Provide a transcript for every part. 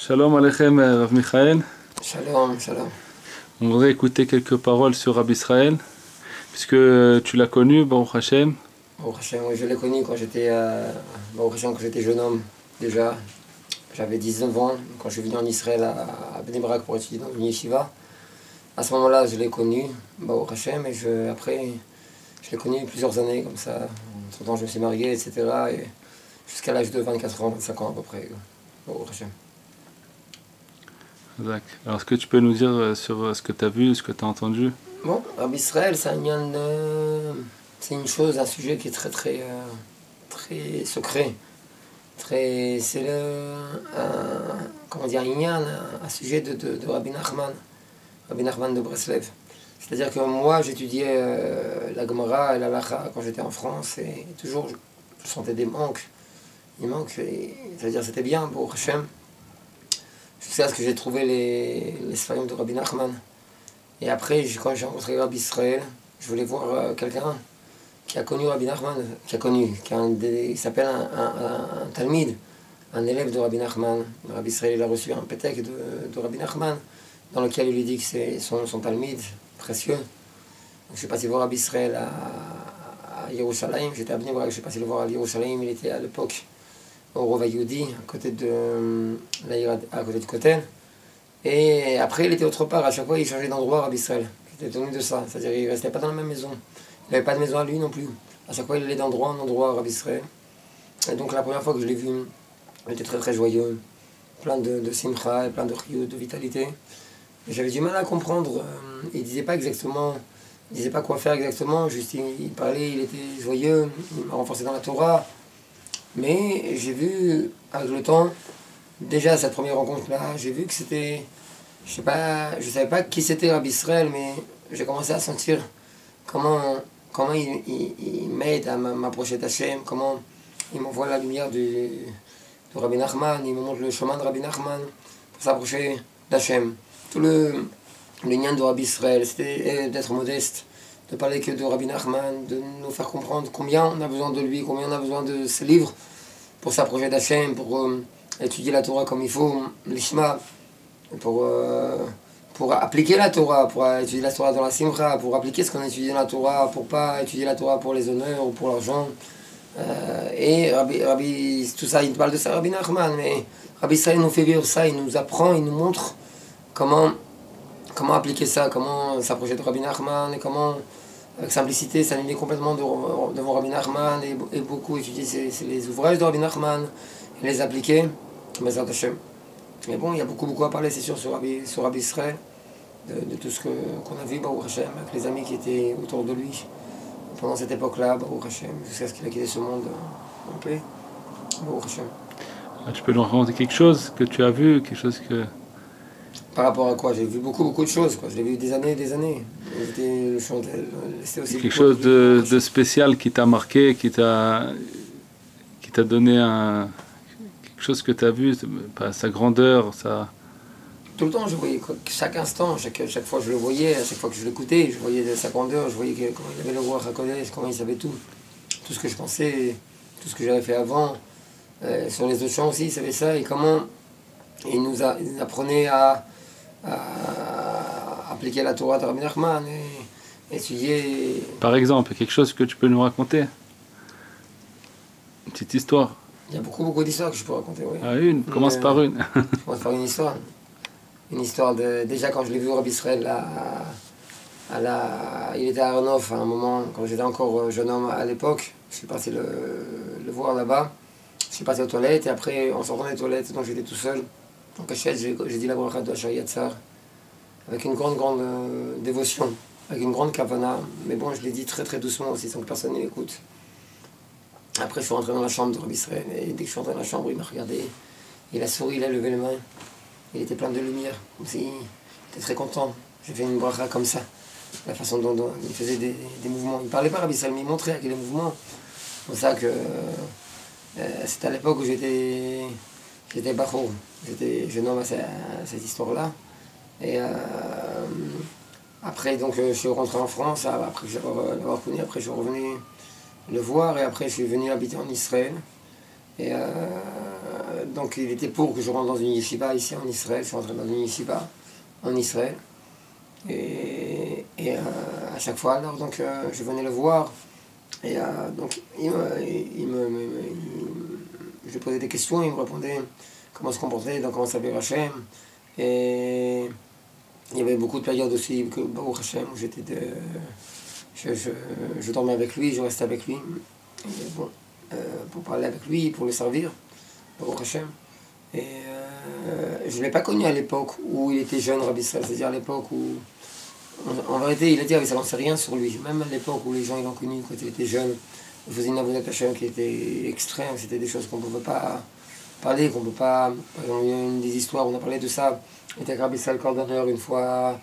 Shalom Aleichem, Rav Michael. Shalom, shalom. On voudrait écouter quelques paroles sur Rabbi Israël, puisque tu l'as connu, Baruch Hashem. Baruch Hashem, oui, je l'ai connu quand j'étais quand j'étais jeune homme, déjà. J'avais 19 ans, quand je suis venu en Israël à Bnei Brak pour étudier dans une yeshiva. À ce moment-là, je l'ai connu, Baruch Hashem, et après, je l'ai connu plusieurs années, comme ça. Entre-temps, je me suis marié, etc. Et jusqu'à l'âge de 24 ans, 25 ans à peu près, Baruch Hashem. D'accord. Alors, est-ce que tu peux nous dire sur ce que tu as vu, ce que tu as entendu? Bon, Rabbi Israël, c'est une chose, un sujet qui est très secret. C'est un sujet de Rabbi Nachman de Breslev. C'est-à-dire que moi, j'étudiais la Gemara et la Lacha quand j'étais en France, et toujours je sentais des manques. C'est-à-dire c'était bien pour Hachem. Jusqu'à ce que j'ai trouvé les Sfarim de Rabbi Nachman. Et après, quand j'ai rencontré Rabbi Israël, je voulais voir quelqu'un qui a connu Rabbi Nachman, il s'appelle un Talmid, un élève de Rabbi Nachman. Rabbi Israël, il a reçu un pétek de Rabbi Nachman, dans lequel il lui dit que c'est son Talmid, précieux. Donc je suis passé voir Rabbi Israël à Yerushalayim, j'étais à Bnei Brak, je suis passé le voir à Yerushalayim, il était à l'époque au Rova Yehudi, à côté de Kotel. Et après, il était autre part. À chaque fois, il changeait d'endroit, Rabbi Israël. Il était tenu de ça. C'est-à-dire qu'il ne restait pas dans la même maison. Il n'avait pas de maison à lui non plus. À chaque fois, il allait d'endroit en endroit, Rabbi Israël. Et donc, la première fois que je l'ai vu, il était très joyeux. Plein de simcha, et plein de chiyut, de vitalité. Et j'avais du mal à comprendre. Il ne disait pas exactement. Il ne disait pas quoi faire exactement. Juste, il parlait, il était joyeux. Il m'a renforcé dans la Torah. Mais j'ai vu, avec le temps, déjà cette première rencontre-là, j'ai vu que c'était, je savais pas qui c'était Rabbi Israël, mais j'ai commencé à sentir comment il m'aide à m'approcher d'Hachem, comment il m'envoie la lumière de Rabbi Nachman, il me montre le chemin de Rabbi Nachman pour s'approcher d'Hachem. Tout le lien de Rabbi Israël, c'était d'être modeste, de parler que de Rabbi Nachman, de nous faire comprendre combien on a besoin de lui, combien on a besoin de ses livres pour s'approcher d'Hachem, pour étudier la Torah comme il faut, l'Ishma, pour appliquer la Torah, pour étudier la Torah dans la Simcha, pour appliquer ce qu'on a étudié dans la Torah, pour pas étudier la Torah pour les honneurs ou pour l'argent. Et Rabbi, tout ça, il parle de ça, Rabbi Nachman, mais Rabbi Israël nous fait vivre ça, il nous apprend, il nous montre comment appliquer ça, comment s'approcher de Rabbi Nachman, et comment, avec simplicité, s'aligner complètement devant Rabbi Nachman, et beaucoup étudier les ouvrages de Rabbi Nachman, et les appliquer, Bezrat Hashem. Mais bon, il y a beaucoup à parler, c'est sûr, sur Rabbi Israël, de tout ce qu'on a vu, Baruch Hashem, avec les amis qui étaient autour de lui, pendant cette époque-là, Baruch Hashem, jusqu'à ce qu'il a quitté ce monde en paix, Baruch Hashem. Tu peux nous raconter quelque chose que tu as vu, quelque chose que... Par rapport à quoi? J'ai vu beaucoup de choses, quoi. Je l'ai vu des années. C'était aussi quelque chose de spécial qui t'a marqué, qui t'a donné quelque chose que tu as vu, sa grandeur, sa... Tout le temps, je voyais chaque instant, chaque fois je le voyais, à chaque fois que je l'écoutais, je voyais sa grandeur, je voyais comment il avait le roi Hakodesh, comment il savait tout ce que je pensais, tout ce que j'avais fait avant. Sur les autres champs aussi, il savait ça, et comment il nous apprenait à appliquer la Torah de Rabbi Nachman et étudier. Par exemple, quelque chose que tu peux nous raconter? Une petite histoire? Il y a beaucoup d'histoires que je peux raconter, oui. Ah, commence par une. Je commence par une histoire. Une histoire déjà quand je l'ai vu Rabbi Israël, il était à Arnof à un moment, quand j'étais encore jeune homme à l'époque. Je suis passé le voir là-bas. Je suis passé aux toilettes, et après, en sortant des toilettes, donc j'étais tout seul. En cachette, j'ai dit la bracha de Hachar Yatzar, avec une grande dévotion, avec une grande kavana. Mais bon, je l'ai dit très doucement aussi, sans que personne n'écoute. Après, je suis rentré dans la chambre de Rabbi Israël, et dès que je suis rentré dans la chambre, il m'a regardé, il a souri, il a levé les mains, il était plein de lumière, comme s'il était très content. J'ai fait une bracha comme ça, la façon dont il faisait des mouvements. Il ne parlait pas Rabbi Israël, mais il montrait avec les mouvements. C'est pour ça que c'était à l'époque où j'étais Bachour, j'étais jeune homme à cette histoire-là. Et après, donc, je suis rentré en France, après l'avoir connu, après je suis revenu le voir, et après je suis venu habiter en Israël. Et donc il était pour que je rentre dans une yeshiva ici en Israël. Je suis rentré dans une yeshiva en Israël. Et à chaque fois, alors, donc, je venais le voir. Et donc, je lui posais des questions, il me répondait comment se comporter, donc comment s'appelait Hachem. Et il y avait beaucoup de périodes aussi, que Baruch Hachem, où je dormais avec lui, je restais avec lui. Et bon, pour parler avec lui, pour le servir, Baruch Hachem. Et je ne l'ai pas connu à l'époque où il était jeune, Rabbi Israël, c'est-à-dire à l'époque où, en vérité, il a dit que ça n'en sait rien sur lui. Même à l'époque où les gens l'ont connu, quand il était jeune, il faisait une avodat Hachem qui était extrême, c'était des choses qu'on ne pouvait pas parler, qu'on ne peut pas... Par exemple, il y a une des histoires, on a parlé de ça, il était avec Rabbi Israël Cordonneur une fois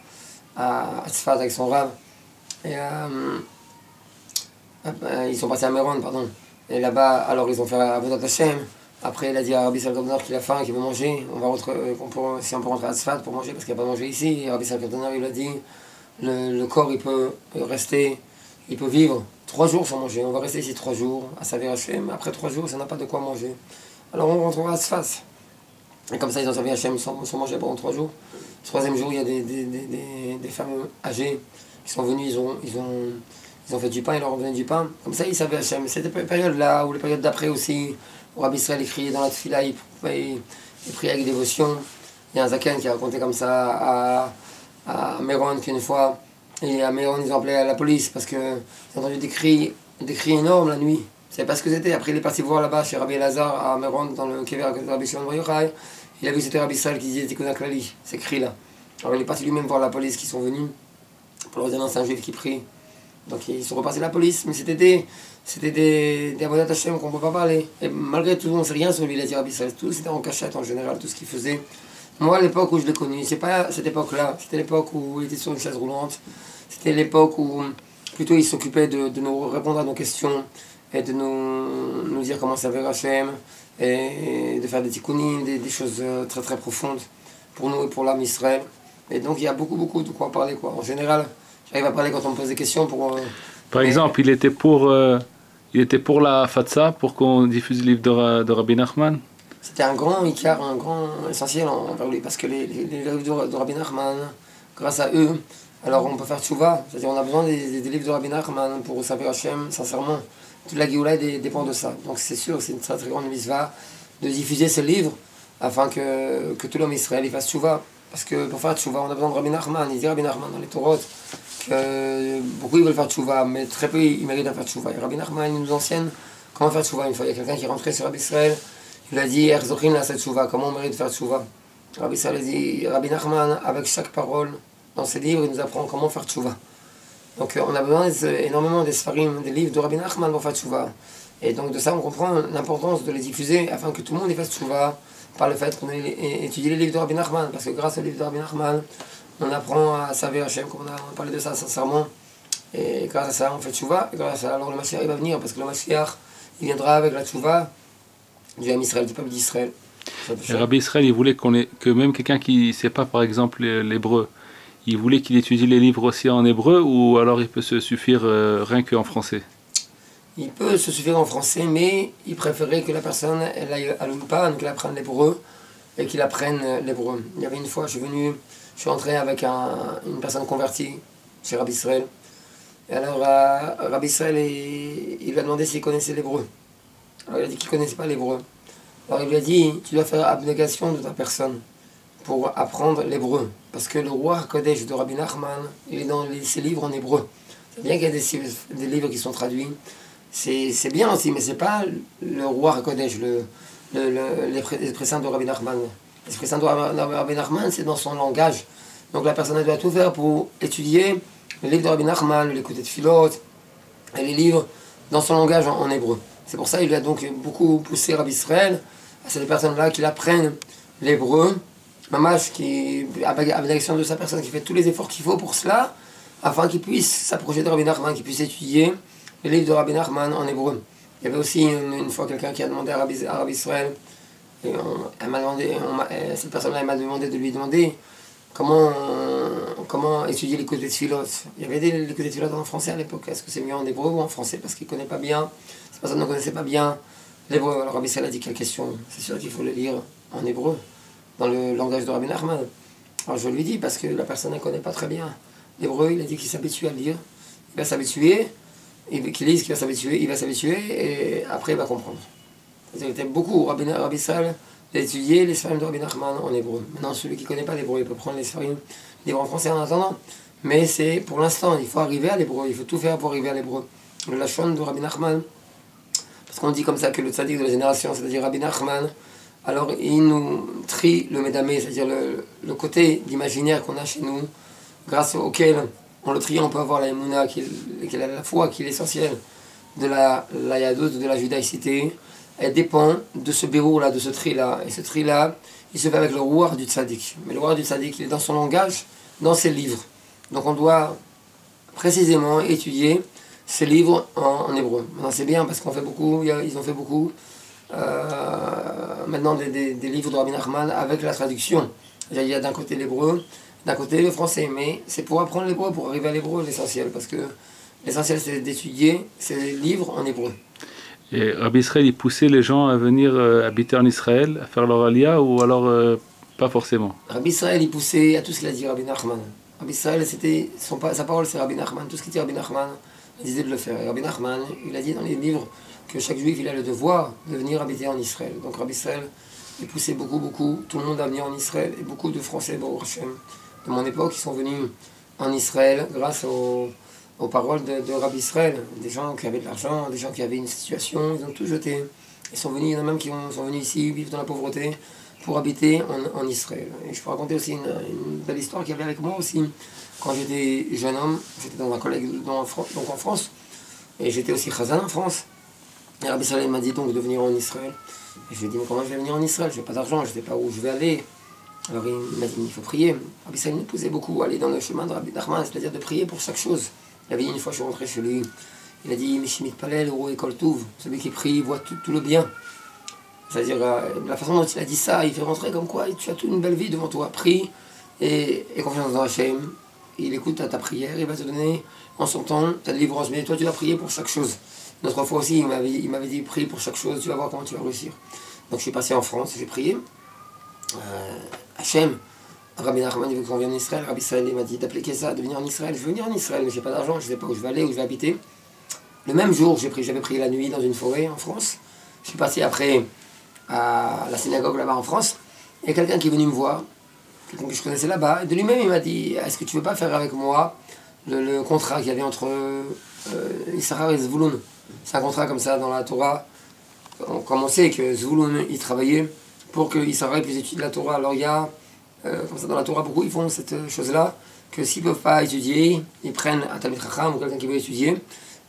à Tzfat avec son rab. Et ils sont partis à Méron, pardon. Et là-bas, alors ils ont fait avodat Hachem. Après, il a dit à Rabbi Israël Cordonneur qu'il a faim, qu'il veut manger. Si on peut rentrer à Tzfat pour manger, parce qu'il n'a pas mangé ici. Et Rabbi Israël Cordonneur, il a dit, le corps, il peut rester, il peut vivre 3 jours sans manger. On va rester ici 3 jours, à Saver Hachem. Après 3 jours, ça n'a pas de quoi manger. Alors on rentrera à Tzfat. Et comme ça, ils ont servi Hachem sans manger pendant 3 jours. Le 3e jour, il y a des femmes âgées qui sont venues, ils ont fait du pain, ils leur ont donné du pain. Comme ça, ils savaient Hachem. C'était la période-là, ou les périodes d'après aussi, où Rabbi Israël criait dans la tefila, il priait avec dévotion. Il y a un zaken qui a raconté comme ça à Méron qu'une fois, et à Méron, ils ont appelé à la police parce qu'ils ont entendu des cris énormes la nuit. Ils ne savaient pas ce que c'était. Après, il est parti voir là-bas chez Rabbi Elazar à Méron, dans le Kever de Rabbi Shimon Bar Yochai. Il a vu que c'était Rabbi Israël qui disait Tikkun HaKlali, ces cris-là. Alors il est parti lui-même voir la police qui sont venus pour leur dire non, c'est un juif qui prie. Donc ils sont repartis à la police, mais c'était des avodat Hachem qu'on ne peut pas parler. Et malgré tout, on ne sait rien sur lui, il a dit Rabbi Israël. Tout c'était en cachette en général, tout ce qu'il faisait. Moi, à l'époque où je l'ai connu, c'est pas cette époque-là, c'était l'époque où il était sur une chaise roulante. C'était l'époque où plutôt il s'occupait de nous répondre à nos questions et de nous dire comment ça va Hachem et de faire des tikkunim, des choses très très profondes pour nous et pour l'âme Israël. Et donc il y a beaucoup de quoi parler, quoi. En général, j'arrive à parler quand on me pose des questions pour... Par exemple, il était pour la Fatsa, pour qu'on diffuse le livre de Rabbi Nachman. C'était un grand écart, un grand essentiel envers lui, parce que les livres de Rabbi Nachman, grâce à eux, alors on peut faire tchouva, c'est-à-dire on a besoin des livres de Rabbi Nachman pour savoir Hachem, sincèrement. Toute la Géoula dépend de ça. Donc c'est sûr, c'est une très très grande mitzvah de diffuser ce livre afin que tout l'homme Israël fasse tchouva. Parce que pour faire tchouva, on a besoin de Rabbi Nachman. Il dit Rabbi Nachman dans les Torot que beaucoup ils veulent faire tchouva, mais très peu ils méritent de faire tchouva. Et Rabbi Nachman il nous enseigne comment faire tchouva. Une fois, il y a quelqu'un qui est rentré sur Rabbi Israël, il a dit Erzochin la cette tchouva, comment on mérite de faire tchouva. Rabbi Israël a dit Rabbi Nachman, avec chaque parole dans ses livres, il nous apprend comment faire tchouva. Donc on a besoin énormément des Sfarim, des livres de Rabbi Nachman pour faire tchouva. Et donc de ça on comprend l'importance de les diffuser afin que tout le monde y fasse tchouva par le fait qu'on ait étudié les livres de Rabbi Nachman. Parce que grâce aux livres de Rabbi Nachman, on apprend à savoir Hachem, comme on a parlé de ça sincèrement. Et grâce à ça on fait tchouva. Et grâce à ça alors le Mashiach il va venir, parce que le Mashiach il viendra avec la tchouva du Ham Israël, du peuple d'Israël. Et Rabbi Israël il voulait que même quelqu'un qui ne sait pas par exemple l'hébreu, il voulait qu'il étudie les livres aussi en hébreu, ou alors il peut se suffire rien qu'en français? Il peut se suffire en français, mais il préférait que la personne elle aille à l'Ulpan, qu'elle apprenne l'hébreu et qu'il apprenne l'hébreu. Il y avait une fois, je suis entré avec une personne convertie chez Rabbi Israël. Et alors Rabbi Israël il lui a demandé s'il connaissait l'hébreu. Alors il a dit qu'il ne connaissait pas l'hébreu. Alors il lui a dit tu dois faire abnégation de ta personne pour apprendre l'hébreu. Parce que le roi Kodesh de Rabbi Nachman, il est dans ses livres en hébreu. C'est bien qu'il y ait des livres qui sont traduits. C'est bien aussi, mais c'est pas le roi Kodesh, les préceptes de Rabbi Nachman. Les préceptes de Rabbi Nachman, c'est dans son langage. Donc la personne elle doit tout faire pour étudier les livres de Rabbi Nachman, l'écouter de Philot, et les livres dans son langage en hébreu. C'est pour ça qu'il a donc beaucoup poussé Rabbi Israël à ces personnes-là qui apprennent l'hébreu. Mamash qui, avec l'action de sa personne, qui fait tous les efforts qu'il faut pour cela, afin qu'il puisse s'approcher de Rabbi Nachman, qu'il puisse étudier les livres de Rabbi Nachman en hébreu. Il y avait aussi une fois quelqu'un qui a demandé à Rabbi Israël, et cette personne-là m'a demandé de lui demander comment étudier les côtés de Tfilot. Il y avait les côtés de Tfilot en français à l'époque. Est-ce que c'est mieux en hébreu ou en français? Parce qu'il ne connaît pas bien, cette personne ne connaissait pas bien L'hébreu. Alors Rabbi Israël a dit quelle question? C'est sûr qu'il faut le lire en hébreu, dans le langage de Rabbi Nachman. Alors je lui dis, parce que la personne ne connaît pas très bien l'hébreu, il a dit qu'il s'habitue à lire, il va s'habituer, qu'il lise, qu'il va s'habituer, il va s'habituer, et après il va comprendre. Il aime beaucoup, Rabbi Israël, d'étudier les sfarim de Rabbi Nachman en hébreu. Maintenant, celui qui ne connaît pas l'hébreu, il peut prendre les sfarim livres en français en attendant. Mais c'est pour l'instant, il faut arriver à l'hébreu, il faut tout faire pour arriver à l'hébreu. Le lachon de Rabbi Nachman, parce qu'on dit comme ça que le tzaddik de la génération, c'est-à-dire Rabbi Nachman, alors il nous trie le médamé, c'est-à-dire le côté d'imaginaire qu'on a chez nous, grâce auquel on le trie, on peut avoir la émouna, qui est la foi, qui est l'essentiel de la yadout, de la judaïcité. Elle dépend de ce bérour-là, de ce tri-là. Et ce tri-là, il se fait avec le rouar du tzaddik. Mais le rouar du tzaddik, il est dans son langage, dans ses livres. Donc on doit précisément étudier ces livres en hébreu. Maintenant c'est bien parce qu'on fait beaucoup, ils ont fait beaucoup maintenant des livres de Rabbi Nachman avec la traduction. Il y a d'un côté l'hébreu, d'un côté le français, mais c'est pour apprendre l'hébreu, pour arriver à l'hébreu l'essentiel, parce que l'essentiel c'est d'étudier ces livres en hébreu. Et Rabbi Israël, il poussait les gens à venir habiter en Israël, à faire leur alia, ou alors pas forcément? Rabbi Israël, il poussait à tout ce qu'il a dit Rabbi Nachman. Rabbi Israël, sa parole c'est Rabbi Nachman, tout ce qu'il dit Rabbi Nachman, il disait de le faire. Et Rabbi Nachman, il a dit dans les livres que chaque juif il a le devoir de venir habiter en Israël. Donc Rabbi Israël, il poussait beaucoup, tout le monde à venir en Israël, et beaucoup de Français, Baruch Hashem, de mon époque, qui sont venus en Israël grâce aux paroles de Rabbi Israël. Des gens qui avaient de l'argent, des gens qui avaient une situation, ils ont tout jeté. Ils sont venus, il y en a même qui sont venus ici, vivre dans la pauvreté, pour habiter en Israël. Et je peux raconter aussi une belle histoire qu'il y avait avec moi aussi. Quand j'étais jeune homme, j'étais dans un collègue donc en France, et j'étais aussi chazan en France. Et Rabbi Israël m'a dit donc de venir en Israël. Et je lui ai dit, mais comment je vais venir en Israël? Je n'ai pas d'argent, je ne sais pas où je vais aller. Alors il m'a dit, il faut prier. Rabbi Israël nous poussait beaucoup à aller dans le chemin de Rabbi Nachman, c'est-à-dire de prier pour chaque chose. Il avait dit une fois, je suis rentré chez lui, il a dit, Mishimit Palel, Oro Ekol Touv, celui qui prie voit tout le bien. C'est-à-dire, la façon dont il a dit ça, il fait rentrer comme quoi tu as toute une belle vie devant toi. Prie et confiance dans Hachem. Il écoute ta prière, il va te donner en son temps ta délivrance. Mais toi, tu dois prier pour chaque chose. Une autre fois aussi, il m'avait dit prie pour chaque chose, tu vas voir comment tu vas réussir. Donc je suis passé en France, j'ai prié. Hachem, Rabbi Nachman, il veut qu'on vienne en Israël. Rabbi Israël, il m'a dit d'appliquer ça, de venir en Israël. Je veux venir en Israël, mais j'ai pas d'argent, je ne sais pas où je vais aller, où je vais habiter. Le même jour, j'avais prié la nuit dans une forêt en France. Je suis passé après à la synagogue là-bas en France. Il y a quelqu'un qui est venu me voir, quelqu'un que je connaissais là-bas. Et de lui-même, il m'a dit, est-ce que tu veux pas faire avec moi le contrat qu'il y avait entre Issachar et Zvouloun? C'est un contrat comme ça dans la Torah. Comme on sait que Zvouloun, il travaillait pour que Issachar puisse étudier la Torah. Alors il y a, comme ça dans la Torah, beaucoup ils font cette chose-là, que s'ils ne peuvent pas étudier, ils prennent un Talmid Chacham ou quelqu'un qui veut étudier,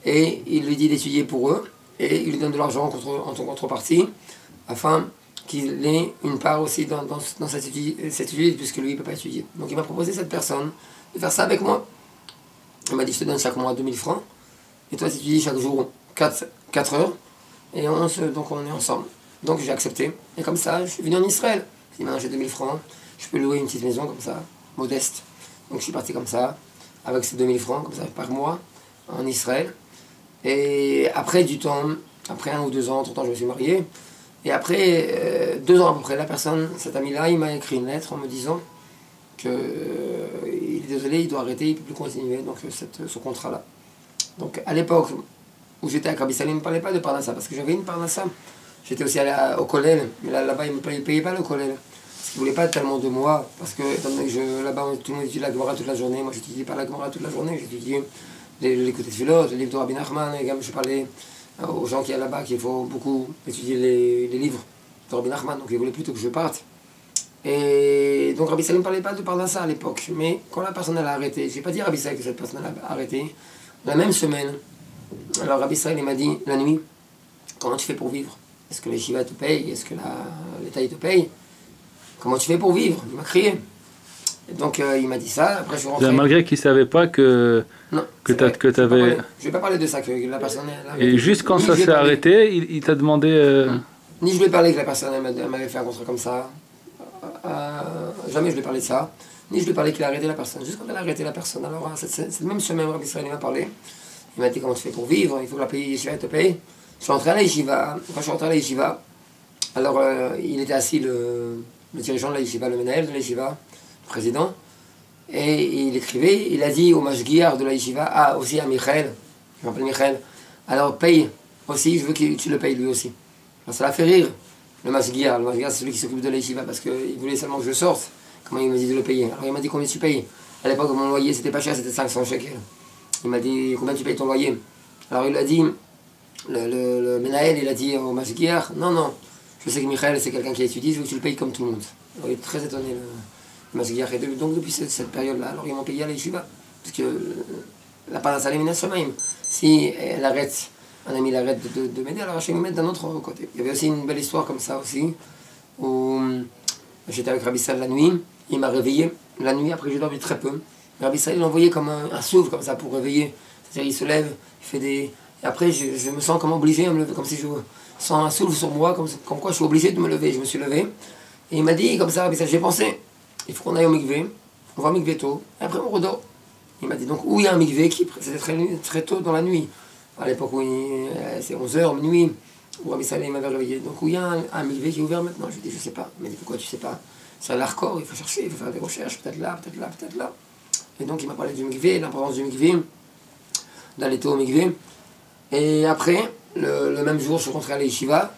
et il lui dit d'étudier pour eux, et il lui donne de l'argent en contrepartie, afin qu'il ait une part aussi dans cette étude, puisque lui, il ne peut pas étudier. Donc il m'a proposé cette personne de faire ça avec moi. Il m'a dit, je te donne chaque mois 2000 francs, et toi tu étudies chaque jour 4 heures, et donc on est ensemble. Donc j'ai accepté, et comme ça, je suis venu en Israël. J'ai dit, maintenant j'ai 2000 francs, je peux louer une petite maison comme ça, modeste. Donc je suis parti comme ça, avec ces 2000 francs, comme ça, par mois, en Israël. Et après du temps, après 1 ou 2 ans, entre-temps je me suis marié, et après 2 ans à peu près, la personne, cet ami-là, il m'a écrit une lettre en me disant qu'il est désolé, il doit arrêter, il ne peut plus continuer donc, ce contrat-là. Donc à l'époque où j'étais à Rabbi Salim, il ne me parlait pas de Parnassa, parce que j'avais une Parnassa. J'étais aussi allé au Kollel, mais là-bas il ne payait pas le Kollel. Parce qu'il ne voulait pas tellement de moi, parce que étant donné que là-bas tout le monde étudie la Gemara toute la journée, moi j'étudiais pas la Gemara toute la journée, j'étudiais les côtés de philosophe, les livres de Rabbi Nachman, et je parlais aux gens qui sont là-bas qu'il faut beaucoup étudier les livres de Rabbi Nachman, donc ils voulaient plutôt que je parte. Et donc Rabbi Salim ne parlait pas de Parnassa à l'époque, mais quand la personne elle a arrêté, je n'ai pas dit à Rabbi Salim que cette personne a arrêté, la même semaine, alors Rabbi Salim m'a dit la nuit, comment tu fais pour vivre? Est-ce que les Shiva te payent? Est-ce que l'État te paye? Comment tu fais pour vivre? Il m'a crié. Et donc il m'a dit ça, après je suis rentré. Malgré qu'il ne savait pas que tu avais... Je vais pas parler de ça, que la personne... Et juste quand ça s'est arrêté, il t'a demandé... Ni je lui ai parlé que la personne m'avait fait un contrat comme ça. Jamais je lui ai parlé de ça. Ni je lui ai parlé qu'il a arrêté la personne. Juste quand elle a arrêté la personne, alors cette même semaine, Rabbi Israël m'a parlé. Il m'a dit comment tu fais pour vivre, il faut que la pays te paye. Je suis rentré à la yeshiva. Quand je suis rentré à la yeshiva, alors il était assis, le dirigeant de la yeshiva, le menahel de la yeshiva, le président, et il écrivait, il a dit au mashgiach de la yeshiva, aussi à Michael, je m'appelle Michael, alors paye aussi, je veux que tu le payes lui aussi. Alors, ça l'a fait rire, le mashgiach c'est celui qui s'occupe de la yeshiva, parce qu'il voulait seulement que je sorte. Comment il m'a dit de le payer? Alors il m'a dit combien tu payes? À l'époque, mon loyer, c'était pas cher, c'était 500 shekels. Il m'a dit combien tu payes ton loyer? Alors il a dit, le Menaël, il a dit au mashgiach, non, je sais que Michael c'est quelqu'un qui étudie, je veux que tu le payes comme tout le monde. Alors il est très étonné, le mashgiach. Et donc depuis cette période-là, alors ils m'ont payé à la yeshiva. Parce que la parnasse mina shamaim, si elle arrête, un ami l'arrête de m'aider, alors Hachem me met d'un autre côté. Il y avait aussi une belle histoire comme ça aussi, où j'étais avec Rabbi Sal la nuit, il m'a réveillé la nuit, après j'ai dormi très peu. Rabbi Sal il envoyait comme un souffle comme ça pour réveiller. C'est-à-dire il se lève, il fait des... Et après je me sens comme obligé à me lever, comme si je sens un souffle sur moi, comme quoi je suis obligé de me lever. Je me suis levé, et il m'a dit comme ça, Rabbi Sal, j'ai pensé, il faut qu'on aille au mikvé, on va au mikvé tôt, et après on redort. Il m'a dit donc où il y a un mikvé qui c'était très tôt dans la nuit, à l'époque où c'est 11h, minuit, où Rabbi Sal m'avait réveillé. Donc où il y a un mikvé qui est ouvert maintenant? Je lui ai dit je sais pas. Il m'a dit pourquoi tu sais pas? C'est à l'Arcor, il faut chercher, il faut faire des recherches, peut-être là, peut-être là, peut-être là. Et donc il m'a parlé du mikvé, l'importance du mikvé, d'aller tôt au mikvé. Et après, le même jour, je suis rentré à l'Yeshiva,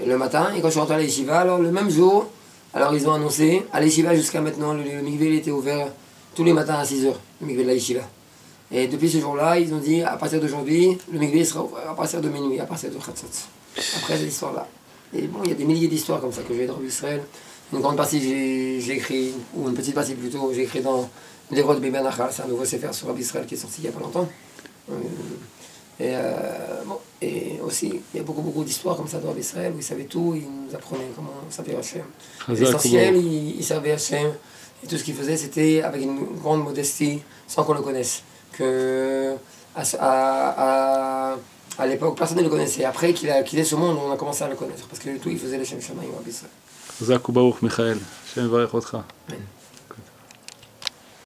le matin, et quand je suis rentré à l'Yeshiva, alors le même jour, alors ils ont annoncé, à l'Yeshiva jusqu'à maintenant, le mikvé il était ouvert tous les matins à 6h, le mikvé de la Yeshiva. Et depuis ce jour-là, ils ont dit, à partir d'aujourd'hui, le mikvé sera ouvert à partir de minuit, à partir de Khatsot. Après cette histoire-là. Et bon, il y a des milliers d'histoires comme ça que j'ai dans Israël. Une grande partie, j'ai écrit, ou une petite partie plutôt, j'ai écrit dans les Rods Beben Achal, c'est un nouveau sefer sur Rabbi Israël qui est sorti il n'y a pas longtemps. Et aussi, il y a beaucoup d'histoires comme ça dans Rabbi Israël où il savait tout, il nous apprenait comment servir Hachem. L'essentiel, il servait Hachem, et tout ce qu'il faisait, c'était avec une grande modestie, sans qu'on le connaisse. Que à l'époque, personne ne le connaissait. Après qu'il a quitté ce monde, on a commencé à le connaître, parce que tout, il faisait les Shem Shamayim Rabbi Israël. חזק וברוך מיכאל, השם יברך אותך. אמן.